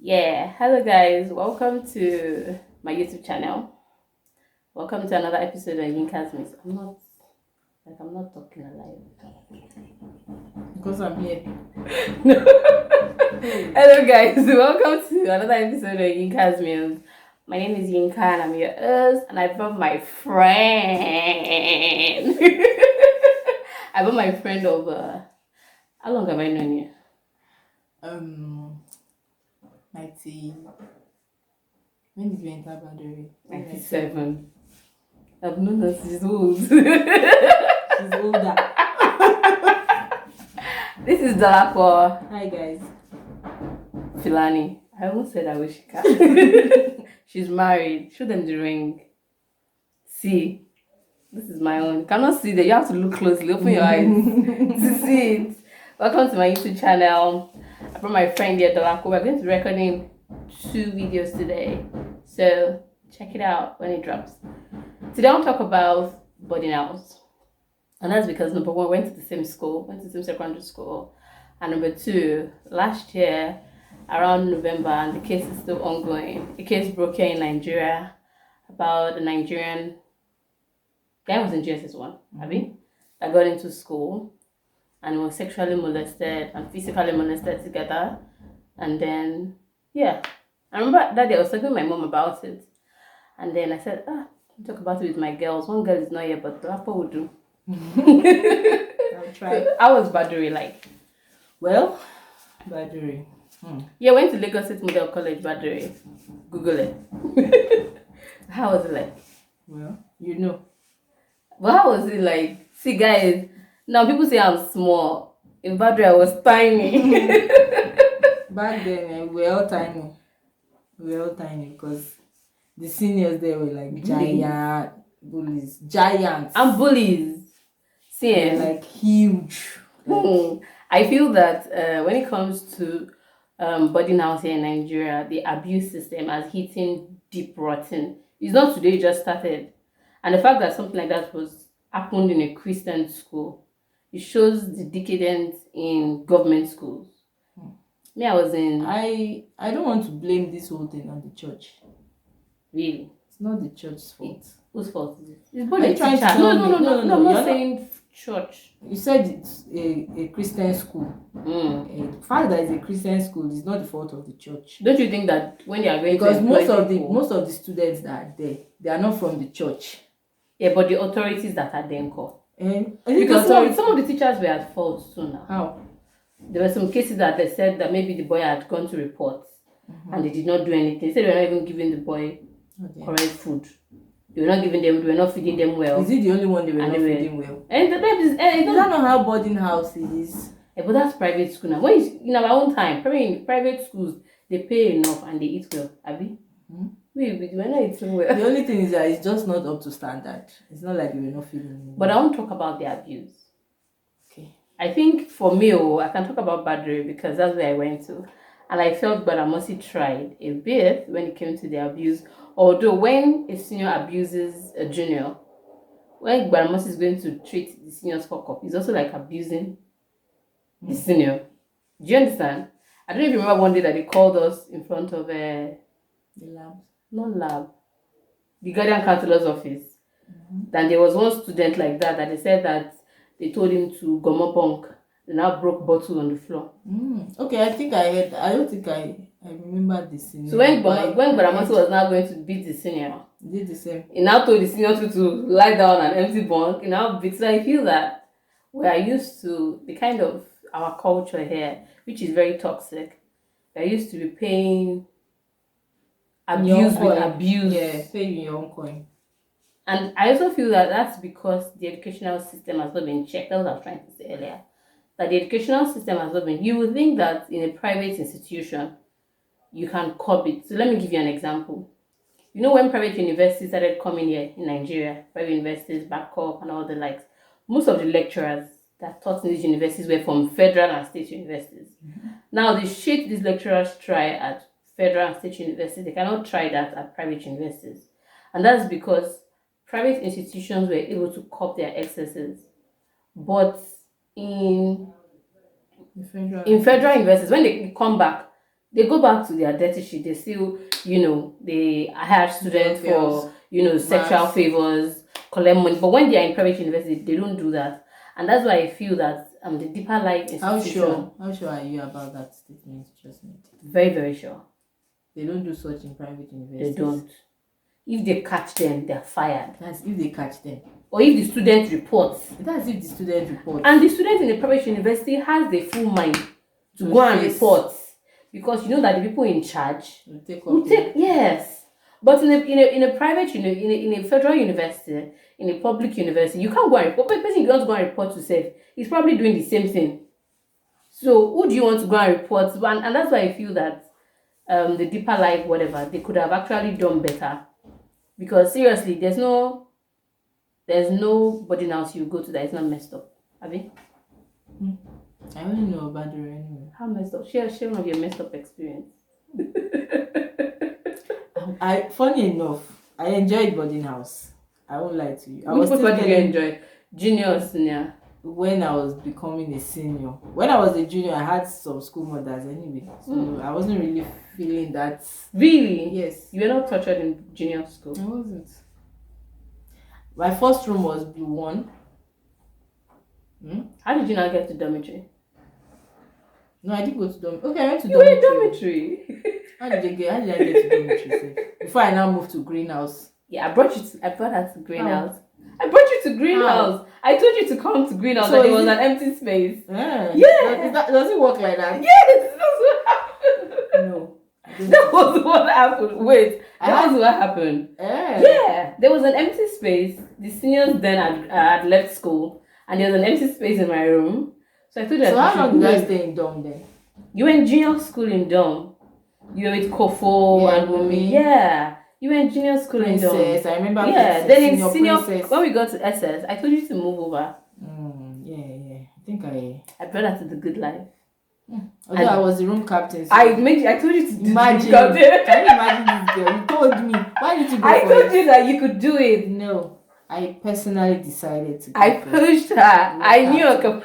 Yeah, hello guys, welcome to my YouTube channel. Welcome to another episode of Yinka's Mix. I'm not talking alive. Because I'm here. Hello guys, welcome to another episode of Yinka's Meals. My name is Yinka and I'm your host, and I brought my friend. I brought my friend over. How long have I known you? 90. When did you enter Baduri? 97. I've known her since old. She's older. This is Dalapo Hi guys. Filani. I almost said Awishika. She's married. Show them the ring. See, this is my own. You cannot see that. You have to look closely. Open your eyes to see it. Welcome to my YouTube channel. I brought my friend here, Dalapo. We're going to be recording 2 videos today. So check it out when it drops. Today I'll talk about boarding house. And that's because number one, went to the same school, went to the same secondary school. And number two, last year, around November, and the case is still ongoing. A case broke here in Nigeria about a Nigerian guy was in GSS1, that got into school and was sexually molested and physically molested together. And then, yeah, I remember that day I was talking to my mom about it. And then I said, I'll talk about it with my girls. One girl is not here, but the rapper will do. I'll try. So, how was Baduri like? Well, Baduri. Yeah, I went to Lagos State Model College, Baduri. Google it. How was it like? Well, you know. But how was it like? See, guys, now people say I'm small. In Baduri, I was tiny. Back then, we were all tiny. We were all tiny because the seniors there were like giant bullies. Giants. And bullies. See, They're like huge. I feel that when it comes to boarding house here in Nigeria, the abuse system has hitting deep rotten. It's not today, it just started. And the fact that something like that was happened in a Christian school, it shows the decadence in government schools. Me, I was in... I don't want to blame this whole thing on the church. Really? It's not the church's fault. Whose fault is it? It's both Are the you trying to teacher. tell No, me? I'm You're not saying church. You said it's a Christian school. The fact that it's a Christian school is not the fault of the church. Don't you think that when they are going Because to employ most of the students that are there, they are not from the church. Yeah, but the authorities that are there in court. Because some of the teachers were at fault too now. How? There were some cases that they said that maybe the boy had gone to report and they did not do anything. They said they were not even giving the boy correct food. They were not feeding them well. Is he the only one they were not feeding well? And is that not how boarding house is? Yeah, but that's private school now. When in our own time, private schools, they pay enough and they eat well. Abi? We're not eating well. The only thing is that it's just not up to standard. It's not like we were not feeding well. But I want to talk about the abuse. Okay. I think for me, I can talk about Badri because that's where I went to. And I felt Badamosi tried a bit when it came to the abuse. Although when a senior abuses a junior, when Badamosi is going to treat the senior's fuck up, he's also like abusing the senior. Do you understand? I don't know if you remember one day that they called us in front of the lab. Not lab. The guardian counselor's office. Then there was one student like that they said that they told him to gomo bunk. They now broke bottle on the floor. Okay, I think I heard. I don't think I remember the senior. So when Badamosi was now going to beat the senior, he did the same. He now told the senior to lie down on an empty bunk. He now beats. So I feel that we are used to the kind of our culture here, which is very toxic. We are used to be paying abuse with abuse. Yeah, paying your own coin. And I also feel that that's because the educational system has not been checked. That's what I was trying to say earlier. That the educational system has not been. You would think that in a private institution, you can curb it. So let me give you an example. You know when private universities started coming here in Nigeria, private universities, Backup and all the likes, most of the lecturers that taught in these universities were from federal and state universities. Now the shit these lecturers try at federal and state universities, they cannot try that at private universities. And that's because private institutions were able to curb their excesses. But in federal universities, when they come back, They go back to their dirty shit. They still, they hire students for, sexual favors, collect money. But when they are in private university, they don't do that. And that's why I feel that the deeper life institution. How sure are you about that statement you just made? Very, very sure. They don't do such in private universities. They don't. If they catch them, they're fired. That's if they catch them. Or if the student reports. That's if the student reports. And the student in the private university has the full mind to go and report. Because you know that the people in charge will take yes. But in a private in a federal university, in a public university, you can't go and report. But the person you want to go and report to self is probably doing the same thing. So who do you want to go and report to? And that's why I feel that the deeper life, whatever, they could have actually done better. Because seriously, there's nobody else you go to that is not messed up. Abi? I only know about her anyway. How messed up? Share one of your messed up experience. Funny enough, I enjoyed boarding house. I won't lie to you. Which part did you enjoy? Junior or senior? When I was becoming a senior. When I was a junior, I had some school mothers anyway. So I wasn't really feeling that. Really? Yes. You were not tortured in junior school? I wasn't. My first room was B1. How did you not get to dormitory? No, I didn't go to dormitory. Okay, I went to dormitory. You were in dormitory. How did I get to dormitory? Before I now moved to greenhouse. Yeah, I brought her to greenhouse. I brought you to greenhouse. I told you to come to greenhouse, so and there was an empty space. Yeah. Does it work like that? Yes, that's what happened. No. That was what happened. Wait, that was what happened. Yeah, there was an empty space. The seniors then had left school, and there was an empty space in my room. So I told you. So how long did I stay in dorm then? You were in junior school in dorm. You were with Kofo and Wumi. Yeah. You were in junior school in dorm. I remember. Yeah. Then in senior, when we got to SS, I told you to move over. Yeah. I think I brought her to the good life. Although I was the room captain. So I told you to imagine. Can you imagine this girl? You told me. Why did you go I told you that you could do it. No. I personally decided to go. I pushed her. I knew I could.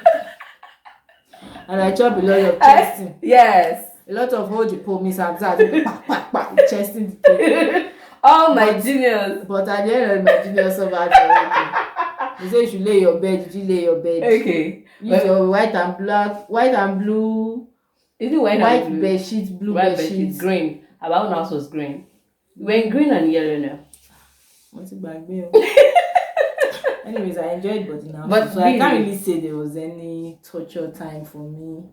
And I chopped a lot of chesting. Yes. A lot of hold the pole, Miss Abzad, chesting the tape. All my juniors. But at the end of my juniors survived everything. You say you should lay your bed. Did you lay your bed? Okay. Use your white and blue. Is it white and blue? Bed sheets, blue white bed sheets. Green. Our own house was green. We were in green and yellow now. What's it back there? Anyways, I enjoyed boarding house. But so I can't really say there was any torture time for me.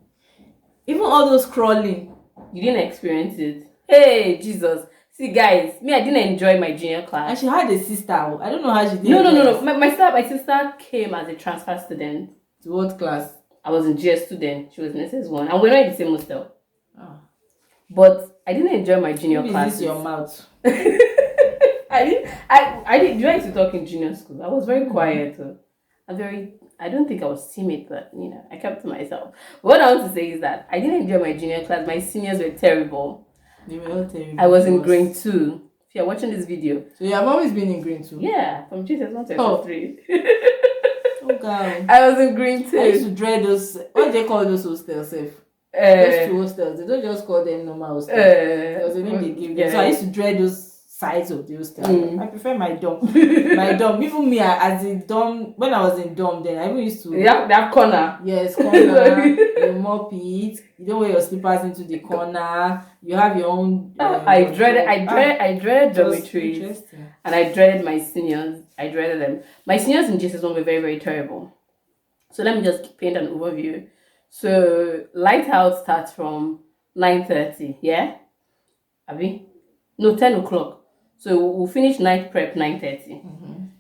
Even all those crawling. You didn't experience it. Hey, Jesus. See, guys, me, I didn't enjoy my junior class. And she had a sister. I don't know how she did. No. My sister came as a transfer student. To what class? I was in GS student. She was in SS1. And we're not in the same hostel. Oh. But I didn't enjoy my junior class. Is this your mouth? I did. You used to talk in junior school. I was very quiet. I don't think I was timid, but I kept to myself. What I want to say is that I didn't enjoy my junior class. My seniors were terrible. They were all terrible. I was in grade 2. If you're watching this video. So you have always been in grade 2? Yeah, from Jesus 1 to 3. Oh God. I was in grade 2. I used to dread those. What do they call those hostels? Those 2 hostels. They don't just call them normal hostels. There was a name they give them. Yeah. So I used to dread those sides of the hostel. I prefer my dorm. Even me as a dorm, when I was in dorm then, I even used to. They have corner. Yes, corner. You mop it. You don't wear your slippers into the corner. You have your own. I dreaded dormitories. And I dreaded my seniors. I dreaded them. My seniors in Jesus1 were very, very terrible. So let me just paint an overview. So Lighthouse starts from 9:30. Yeah, Abi? No, 10 o'clock. So we'll finish night prep 9:30.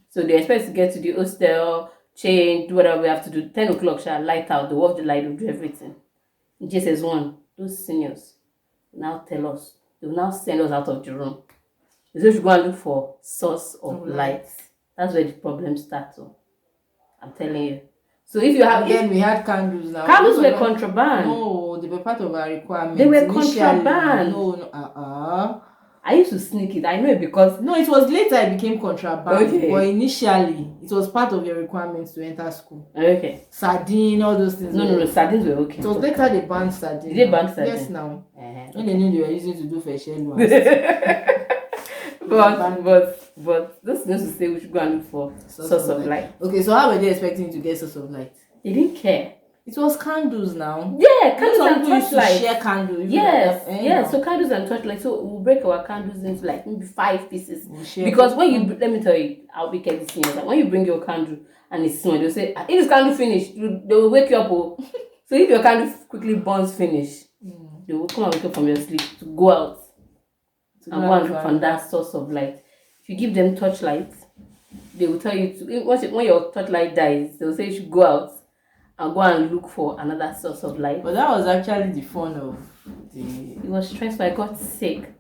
So they expect to get to the hostel, change, do whatever we have to do. 10 o'clock, shall light out, they'll off the light, they'll do everything. In JSS1, those seniors will now tell us, they will now send us out of the room. They say we should go and look for source of light. That's where the problem starts. I'm telling you. So if you have... Again, we had candles now. Candles were contraband. No, they were part of our requirements. They were contraband. No. I used to sneak it. I know it because no, it was later it became contraband. Okay. But initially, it was part of your requirements to enter school. Okay. Sardine, all those things. No, sardines were okay. It was later they banned sardine. Did they ban sardine? Yes, now. Okay. When they knew they were using to do fashion but this needs to say we should go and look for source of light. Okay, so how were they expecting you to get source of light? They didn't care. It was candles now. Yeah, candles and torchlight. Share candles. Yes, yes. So candles and torchlight. So we'll break our candles into like maybe 5 pieces. Because when you let me tell you how wicked this thing is. Like when you bring your candle and it's small, they'll say, if this candle finish, they will wake you up. Oh. So if your candle quickly burns finish, they will come and wake up from your sleep to go out and go and find that source of light. If you give them torchlight, they will tell you to when your torchlight dies, they will say you should go out and go and look for another source of light. But that was actually the fun of the... It was stressful. I got sick.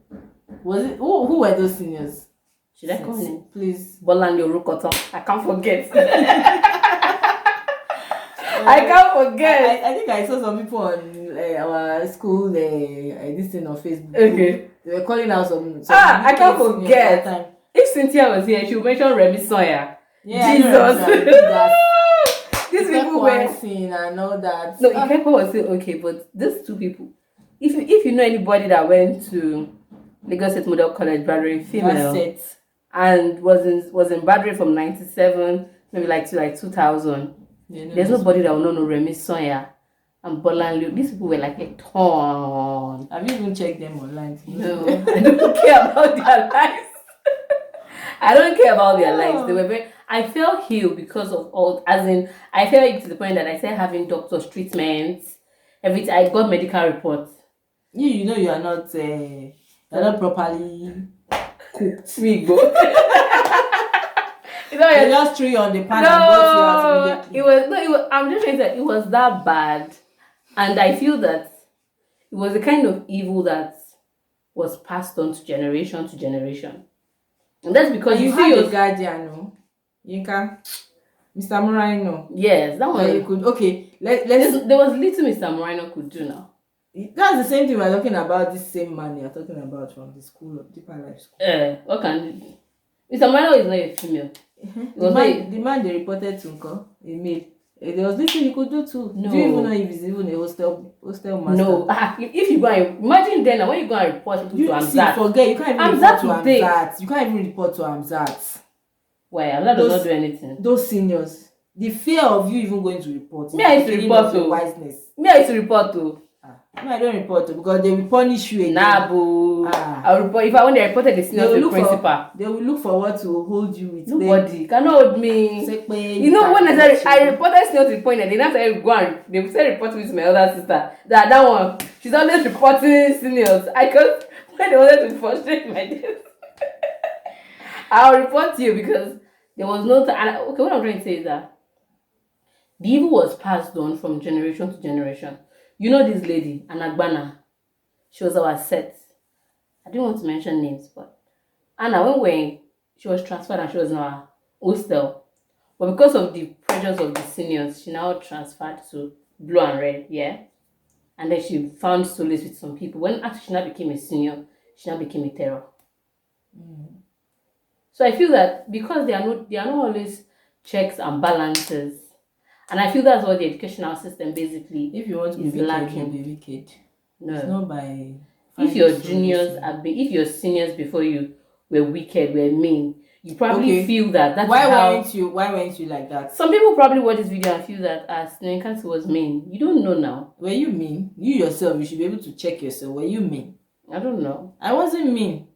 Was it? Who were those seniors? Should I call him? Please. Bolando Rukoton. I can't forget. I can't forget. I think I saw some people on our school this thing on Facebook. Okay. They were calling out some I can't forget. If Cynthia was here, she would mention Remy Sawyer. Yeah, Jesus. These people were and all that. No, Ikekwe was still okay, but these two people, if you know anybody that went to Lagos State Model College, Badre female, and was in Badre from 97 maybe like to 2000, there's nobody that will not know Remy Sawyer and Bolanlu. These people were like a ton. Have you even checked them online? No, I don't care about their lives. I don't care about their lives. They were very. I felt healed because of all. As in, I felt it to the point that I started having doctor's treatments. Everything. I got medical reports. You know you are not. You're not properly cooked. Me go. You just threw you on the pan and got you out immediately. It was. I'm just saying that it was that bad, and I feel that it was the kind of evil that was passed on to generation. And that's because you see your guardian, no? Yinka, Mr. Morino. Yes, that one. You could. Okay, let's. There was little Mr. Morino could do now. That's the same thing we're talking about. This same man you're talking about from the school of Deeper Life School. What can you do? Mr. Morino is not a female. The man they reported to a male. There was little you could do too. No. Do you even know if he's even a hostel master? No. If you go and imagine then when you go and report people to Amzat. Forget, you can't even report to Amzat. You can't even report to Amzat. Why? Amzat does not do anything. Those seniors, the fear of you even going to report. Me, I used to report to wiseness. Me, I used to report to. No, I don't report to because they will punish you again. Nah, boo. I'll report. If I want to report the seniors to the principal. They will look forward to hold you with. Nobody cannot hold me. You know, when I reported seniors to the point that they didn't have to go and they started reporting with my other sister. That one, she's always reporting seniors. I can't when they wanted to frustrate my days. I'll report to you because there was no time. Okay, what I'm trying to say is that the evil was passed on from generation to generation. You know this lady, Anagbana. She was our set. I didn't want to mention names, but Anna, she was transferred and she was in our hostel. But because of the pressures of the seniors, she now transferred to blue and red, yeah? And then she found solace with some people. When after she now became a senior, she now became a terror. So I feel that because they are not always checks and balances. And I feel that's what the educational system basically if you want to is be wicked, lacking. Be wicked. No. It's not by if your juniors if your seniors before you were wicked, were mean, you probably feel that's why weren't you like that? Some people probably watch this video and feel that Nenkansi was mean. You don't know now. Were you mean? You yourself, you should be able to check yourself. Were you mean? I don't know. I wasn't mean.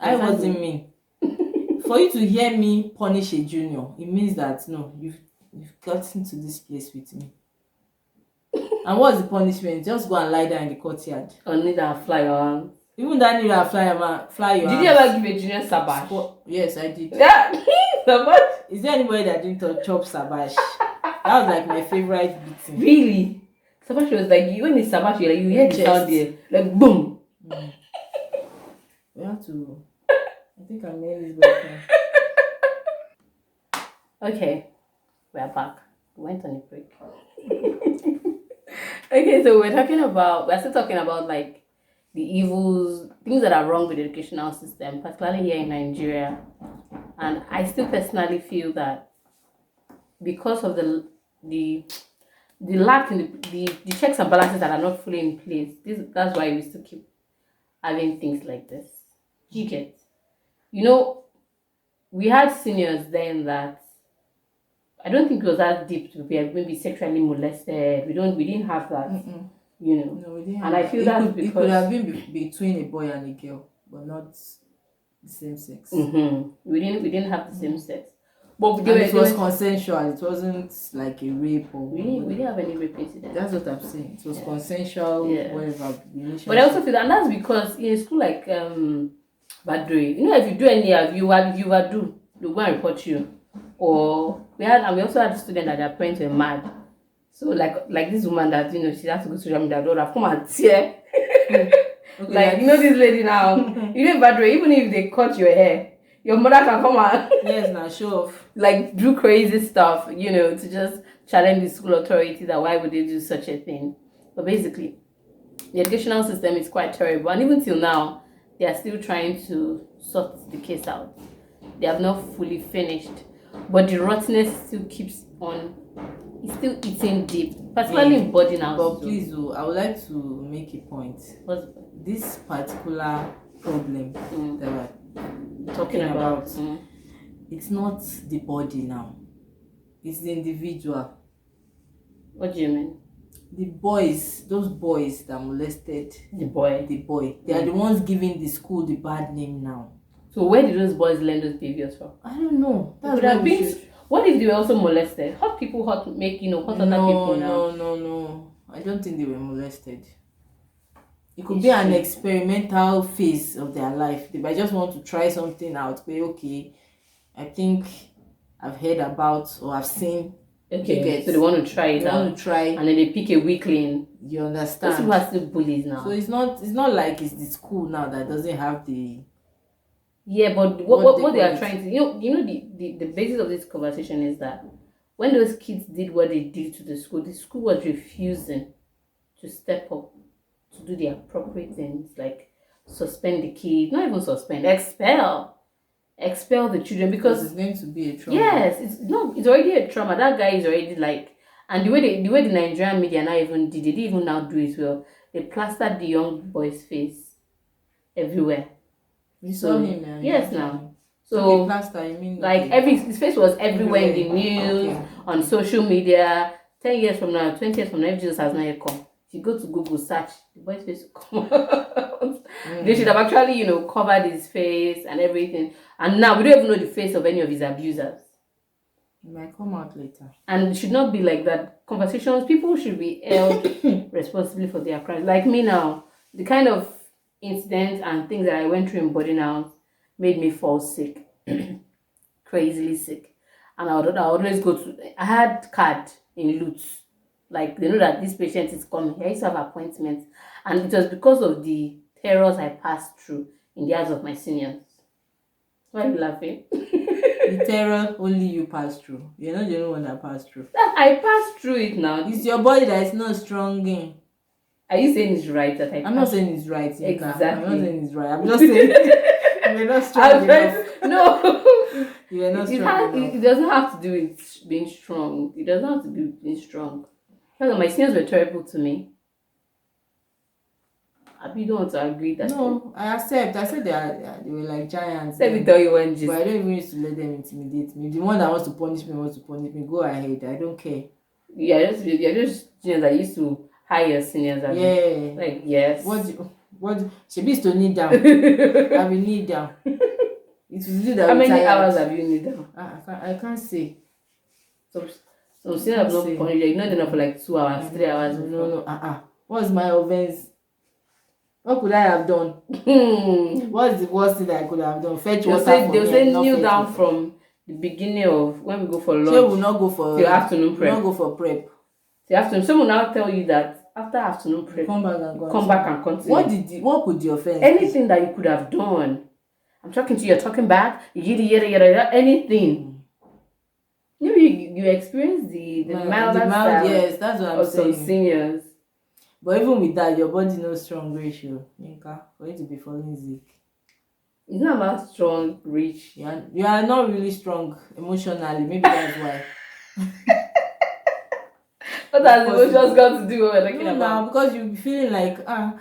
I wasn't mean. For you to hear me punish a junior, it means that no, you've gotten to this place with me. And what's the punishment? Just go and lie down in the courtyard. Or need and fly around. Even that need and fly your Did you ever give a junior sabash? Yes, I did. Yeah. Sabash? Is there anybody that didn't chop sabash? That was like my favorite beating. Really? Sabash was like, when it's sabash, you hear the sound there. Like boom. We have to... I think I'm nearly back now. Okay. We are back. We went on a break. Okay, so we're still talking about like the evils, things that are wrong with the educational system, particularly here in Nigeria. And I still personally feel that because of the lack in the checks and balances that are not fully in place, that's why we still keep having things like this. You get, we had seniors then that I don't think it was that deep to be maybe sexually molested. We didn't have that. Mm-mm. No, we didn't. And I feel that because it could have been between a boy and a girl, but not the same sex. We didn't have the same sex, but it was consensual. It wasn't like a rape or. We didn't have any rape incident. That's what I'm saying. It was consensual, whatever. But I also feel that, and that's because in a school like Badre, if you do any of you overdo, they'll go and report you. Or we also had students that their parents were mad. So like this woman that she has to go to social media, daughter come and tear. Okay, this lady now. Badre, even if they cut your hair, your mother can come and now show off. Do crazy stuff, to just challenge the school authority that why would they do such a thing. But basically, the educational system is quite terrible, and even till now, they are still trying to sort the case out. They have not fully finished, but the rottenness still keeps on. It's still eating deep, particularly in boarding houses. But please, I would like to make a point. This particular problem that we're talking about, it's not the body now. It's the individual. What do you mean? Those boys that molested the boy, they are the ones giving the school the bad name now. So where did those boys learn those behaviors from? I don't know. What if they were also molested? Hot people hurt other people now. No. I don't think they were molested. It could be an experimental phase of their life. They might just want to try something out. But okay, I think I've heard about or I've seen. Okay, so they want to try it out. And then they pick a weakling. You understand? Those people are still bullies now. So it's not like it's the school now that doesn't have the. Yeah, but what they are trying to the basis of this conversation is that when those kids did what they did to the school was refusing to step up to do the appropriate things, like suspend the kid, not even suspend, expel the children, because it's going to be a trauma. Yes, it's already a trauma. That guy is already and the way the Nigerian media now even did, they didn't even now do it well. They plastered the young boy's face everywhere. You saw him now? Yes, now. So plaster, you mean his face was everywhere in the news, on social media. 10 years from now, 20 years from now, if Jesus has not yet come, if you go to Google search, the boy's face will come out. They should have actually, covered his face and everything. And now we don't even know the face of any of his abusers. It might come out later. And it should not be like that. Conversations, people should be held responsible for their crimes. Like me now, the kind of incidents and things that I went through in boarding house made me fall sick, crazily sick. And I would always I had card in Lutz. Like, they know that this patient is coming. I used to have appointments. And it was because of the terrors I passed through in the eyes of my seniors. Why are you laughing? The terror only you passed through. You're not the only one that passed through. I passed through it now. It's your body that is not strong in. Are you saying it's right that I'm not saying it's right. Exactly. I'm not saying it's right. I'm just saying you're not strong enough. No. You're not strong enough. It doesn't have to do with being strong. It doesn't have to do with being strong. My seniors were terrible to me. I don't want to agree that. No, I accept. I said they were like giants. Let me tell you one gist. But I don't even used to let them intimidate me. The one that wants to punish me, go ahead. I don't care. You're just seniors that used to hire your seniors. Yeah. Like, yes. What? She be to kneel down. I will kneel down. It was you that. How many hours have you kneeled down? I can't say. So seniors have not punished you. You're not enough for like 2 hours, 3 hours. No. What's my offense? What could I have done? What's the worst thing that I could have done? Fetch water for me. They'll say kneel down from the beginning of when we go for lunch. So we will not go for till afternoon prep. We will not go for prep. Till afternoon. Some will now tell you that after afternoon prep, come back and continue. What could the offense? Anything that you could have done. I'm talking to you. You're talking back. Anything. You experience the mild. Yes, that's what I'm saying. Some seniors. But even with that, your body no strong ratio, Yinka, for you to be falling sick. It's not about strong, rich. You are not really strong emotionally. Maybe that's why. What has emotions got to do with what we're talking about? Now, because you'll be feeling like, I'm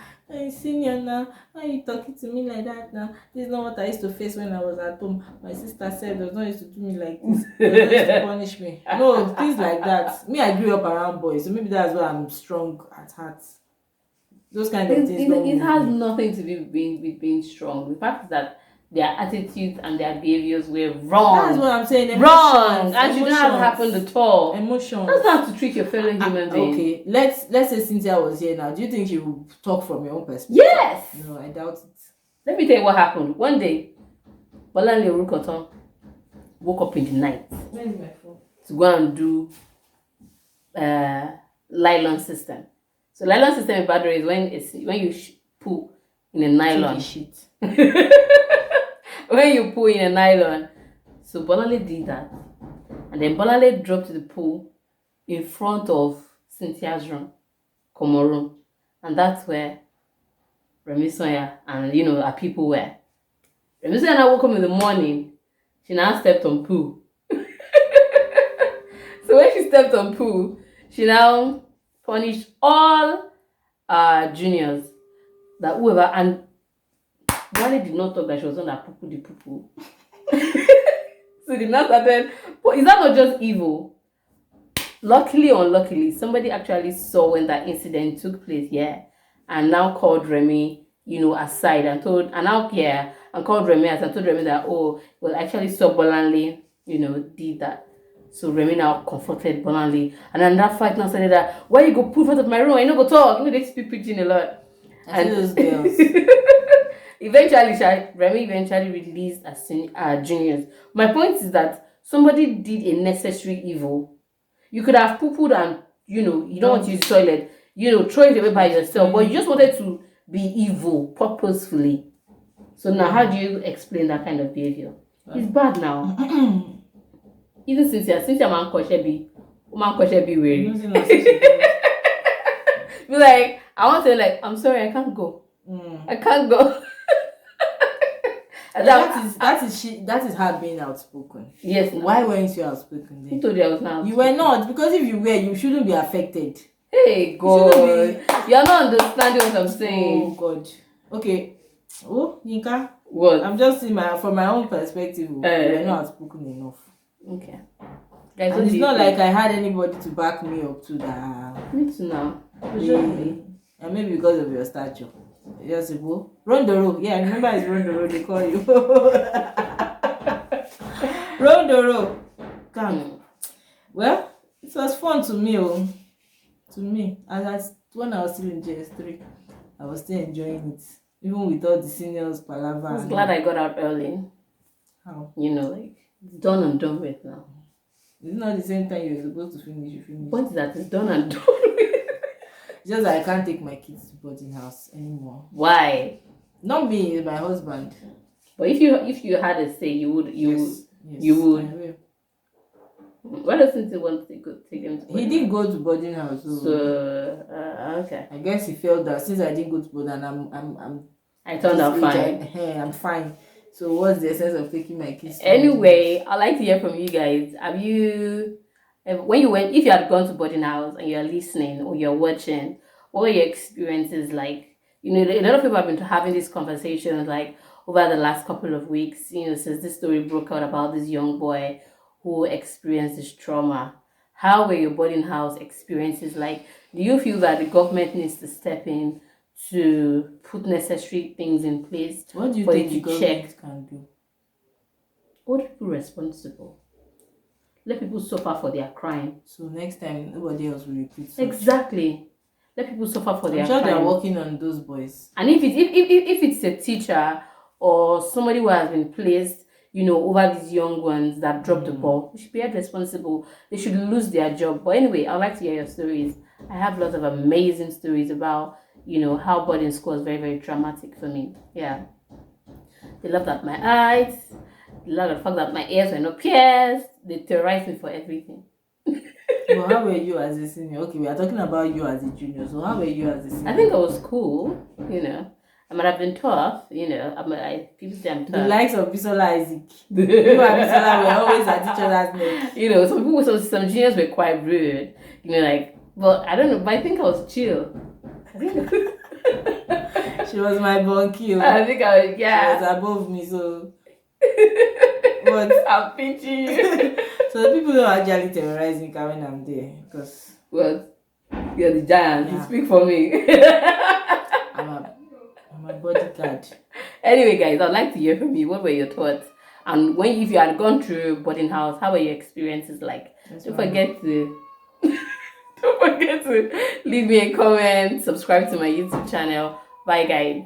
senior now. Why are you talking to me like that now? This is not what I used to face when I was at home. My sister said does not used to do me like this. Does not used to punish me. No, things like that. Me, I grew up around boys, so maybe that's why I'm strong at heart. Those kind of things. It has nothing to do with being strong. The fact is that their attitudes and their behaviors were wrong. That's what I'm saying. Wrong, and shouldn't have happened at all. Emotions. That's not how to treat your fellow human being. Okay, let's say Cynthia was here now. Do you think she would talk from your own perspective? Yes. No, I doubt it. Let me tell you what happened. One day, Bolanle Orukoton woke up in the night. Where is my phone? To go and do nylon system. So nylon system in Badro is when you poo in a nylon. Shit. When you poo in a nylon. So Bolanle did that. And then Bolanle dropped the pool in front of Cynthia's room, Como room. And that's where Remi Sonia and our people were. Remi Sonia now woke up in the morning. She now stepped on poo. So when she stepped on poo, she now punished all juniors that whoever, and Bolanle did not talk that she was on that poo the poo. So they now started. But is that not just evil? Luckily or unluckily, somebody actually saw when that incident took place, and now called Remi, aside and called Remi aside and told Remi that, actually saw Bolanle, did that. So Remi now confronted Bolanle, and then that fight now started that, why you go put in front of my room? I know go talk. They speak preaching a lot. I see those girls. Remi eventually released as juniors. My point is that somebody did a necessary evil. You could have poo-pooed and, you don't want to use the toilet, throw it away by yourself, but you just wanted to be evil purposefully. So now, how do you explain that kind of behavior? It's bad now. Even Cynthia man koshebi weary. Be like, I want to say I'm sorry, I can't go. I can't go. That is her being outspoken. Yes. Why weren't you outspoken then? Who told you I was not? You were not, because if you were, you shouldn't be affected. Hey God, you are not understanding what I'm saying. Oh God. Okay. Oh, Yinka. What? I'm just seeing from my own perspective. You're not outspoken enough. Okay. Guys, and it's not like I had anybody to back me up to that. Me too now. And maybe because of your stature. Just say, well, Rondoro. Yeah, I remember it's Rondoro, they call you. Rondoro. Come. Well, it was fun to me. To me. When I was still in JS3, I was still enjoying it. Even with all the seniors, palaver. I was glad I got out early. How? It's done and done with now. It's not the same time you're supposed to finish, you finish. What is that? It's done and done with. Just that I can't take my kids to boarding house anymore. Why? Not me, it's my husband. But if you had a say, you would. Yes, you would. I will. Why doesn't he want to take them to boarding He did go to boarding house. So okay. I guess he felt that since I didn't go to boarding, I'm I turned out fine. I'm fine. So what's the essence of taking my kids? Anyway, I'd like to hear from you guys. Have you, if you had gone to boarding house and you're listening or you're watching, what were your experiences like? A lot of people have been having these conversations like over the last couple of weeks, since this story broke out about this young boy who experienced this trauma. How were your boarding house experiences like? Do you feel that the government needs to step in to put necessary things in place? What do you think the government can do? Hold people responsible. Let people suffer for their crime. So next time, nobody else will repeat such. Exactly. Let people suffer for their crime. I'm sure they're working on those boys. And if it's a teacher or somebody who has been placed, over these young ones that dropped the ball, they should be held responsible. They should lose their job. But anyway, I'd like to hear your stories. I have lots of amazing stories about, how boarding school was very, very traumatic for me. Yeah. They laughed at my eyes. They laughed at the fact that my ears were not pierced. They terrorized me for everything. But how were you as a senior? Okay, we are talking about you as a junior. So how were you as a senior? I think I was cool, I might have been tough, people say I'm tough. The likes of Bisola Isaac. You and Bisola were always at each other's neck. Some juniors were quite rude, but I don't know, but I think I was chill. She was my bunkie. I think I was, yeah. She was above me, so. But I'm pinching you. So the people don't actually terrorize me when I'm there, because. Well, you're the giant. Yeah. You speak for me. I'm a bodyguard. Anyway, guys, I'd like to hear from you. What were your thoughts? And if you had gone through boarding house, how were your experiences like? Don't forget to leave me a comment, subscribe to my YouTube channel. Bye, guys.